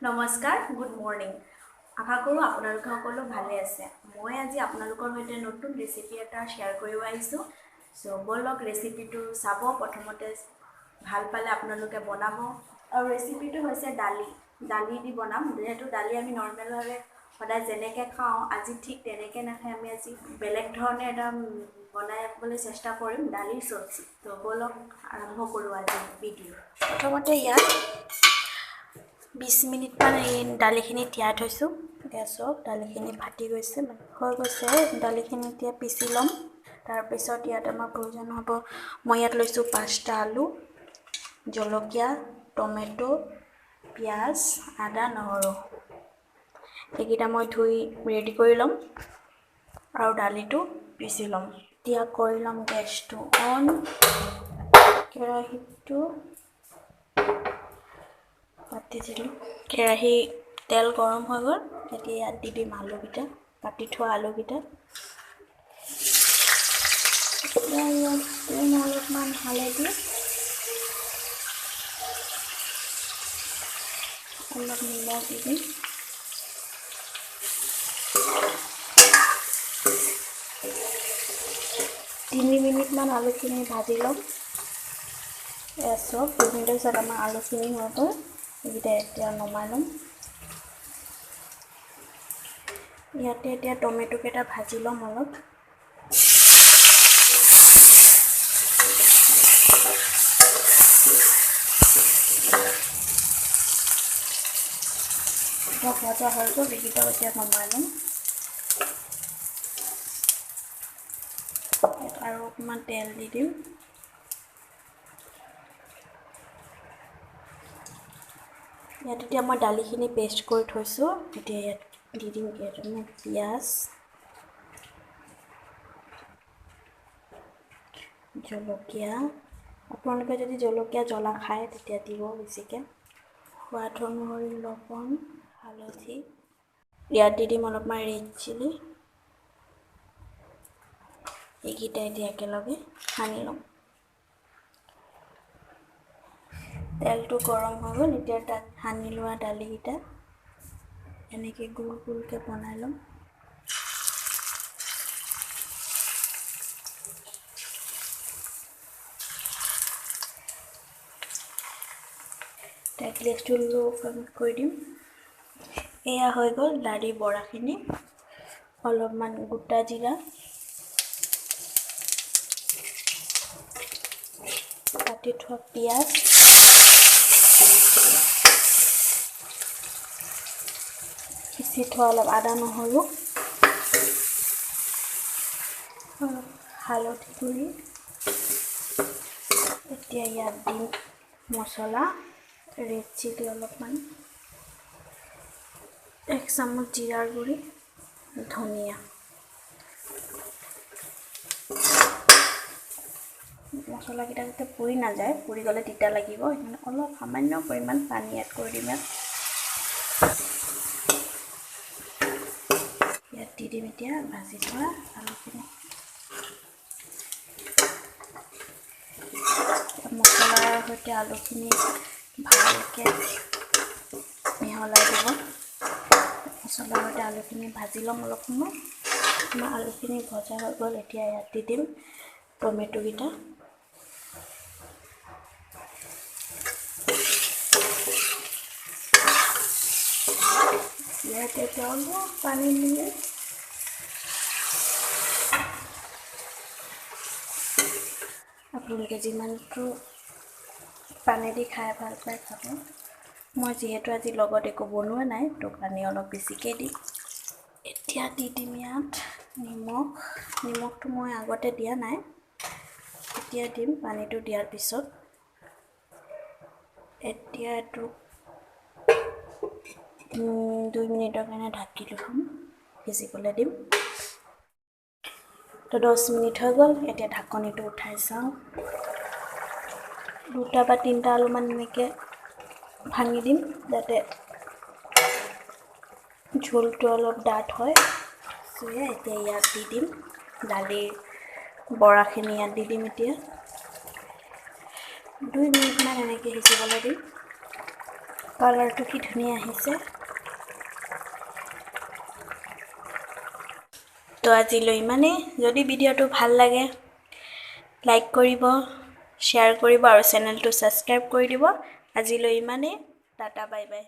নমস্কাৰ good morning আশা কৰোঁ আপোনালোকে সকলো ভালে আছে মই আজি আপোনালোকৰ সৈতে নতুন ৰেচিপি এটা শ্বেয়াৰ কৰিব আহিছোঁ সো বলক ৰেচিপিটো চাব প্ৰথমতে ভাল পালে আপোনালোকে বনাব আৰু ৰেচিপিটো হৈছে দালি দি বনাম যেহেতু দালি আমি নৰ্মেলভাৱে সদায় যেনেকৈ খাওঁ আজি ঠিক তেনেকৈ নাখায় আমি আজি বেলেগ ধৰণে এটা বনাবলৈ চেষ্টা কৰিম দালিৰ চব্জি তো বলক আৰম্ভ কৰোঁ আজি ভিডিঅ' প্ৰথমতে ইয়াত 20 মিনিটমান এই দালিখিনি তিয়াই থৈছোঁ গেছত দালিখিনি ফাটি গৈছে হৈ গৈছে দালিখিনি এতিয়া পিচি ল'ম তাৰপিছত ইয়াত আমাৰ প্ৰয়োজন হ'ব মই ইয়াত লৈছোঁ 5টা আলু জলকীয়া টমেটো পিঁয়াজ আদা নহৰু এইকেইটা মই ধুই ৰেডি কৰি ল'ম আৰু দালিটো পিচি ল'ম এতিয়া কৰি ল'ম গেছটো অন কেৰাহীটো পাতি দিলোঁ কেৰাহী তেল গৰম হৈ গ'ল এতিয়া ইয়াত দি দিম আলুকেইটা কাটি থোৱা আলুকেইটা অলপমান হালধি অলপ নিমখ দি দিম 3 মিনিটমান আলুখিনি ভাজি ল'ম চব 2 মিনিটৰ পিছত আমাৰ আলুখিনি হৈ গ'ল এইকেইটা এতিয়া নমাই ল'ম ইয়াতে এতিয়া টমেটোকেইটা ভাজি ল'ম অলপ ভজা হৈ গ'ল এইকেইটা এতিয়া নমাই ল'ম আৰু অকণমান তেল দি দিম ইয়াত এতিয়া মই দালিখিনি পেষ্ট কৰি থৈছোঁ এতিয়া ইয়াত দি দিম কেইটামান পিঁয়াজ জলকীয়া আপোনালোকে যদি জলকীয়া জ্বলা খায় তেতিয়া দিব বেছিকৈ সোৱাদ অনুসৰি লৱণ হালধি ইয়াত দি দিম অলপমান ৰেড চিলি এইকেইটা এতিয়া একেলগে সানি ল'ম তেলটো গৰম হৈ গ'ল এতিয়া তাত সানি লোৱা দালিকেইটা এনেকৈ গোল গোলকৈ বনাই ল'ম গেছটো ল' ফ্লেমত কৰি দিম এয়া হৈ গ'ল দালিৰ বৰাখিনি অলপমান গোটা জিৰা কাটি থোৱা পিঁয়াজ পিচি থোৱা অলপ আদা নহৰু হালধি গুড়ি এতিয়া ইয়াত দিম মছলা ৰেড চিলি অলপমান 1 চামুচ জিৰাৰ গুড়ি ধনিয়া মছলাকেইটা যাতে পুৰি নাযায় পুৰি গ'লে তিতা লাগিব সেইকাৰণে অলপ সামান্য পৰিমাণ পানী এড কৰি দিম ইয়াত দি দিম এতিয়া ভাজি থোৱা আলুখিনি মছলাৰ সৈতে আলুখিনি ভালকৈ মিহলাই দিব মছলাৰ সৈতে আলুখিনি ভাজি ল'ম অলপ সময় আমাৰ আলুখিনি ভজা হৈ গ'ল এতিয়া ইয়াত দি দিম টমেটোকেইটা ইয়াতে এতিয়া অলপ পানী দিয়ে আপোনালোকে যিমানটো পানী দি খাই ভাল পায় খাব মই যিহেতু আজি লগত একো বনোৱা নাই তো পানী অলপ বেছিকৈ দি এতিয়া দি দিম ইয়াত নিমখটো মই আগতে দিয়া নাই এতিয়া দিম পানীটো দিয়াৰ পিছত এতিয়া এইটো 2 মিনিটৰ কাৰণে ঢাকি থ'ম সিজিবলৈ দিম তো 10 মিনিট হৈ গ'ল এতিয়া ঢাকনিটো উঠাই চাওঁ 2টা বা 3টা আলুমান এনেকৈ ভাঙি দিম যাতে ঝোলটো অলপ ডাঠ হয় এতিয়া ইয়াত দি দিম দালিৰ বৰাখিনি ইয়াত দি দিম এতিয়া 2 মিনিটমান এনেকৈ সিজিবলৈ দিম কালাৰটো কি ধুনীয়া আহিছে। তো আজিলৈ ইমানেই। যদি ভিডিঅ'টো ভাল লাগে লাইক কৰিব, শ্বেয়াৰ কৰিব আৰু চেনেলটো ছাবস্ক্ৰাইব কৰি দিব। আজিলৈ ইমানেই। Tata bye bye.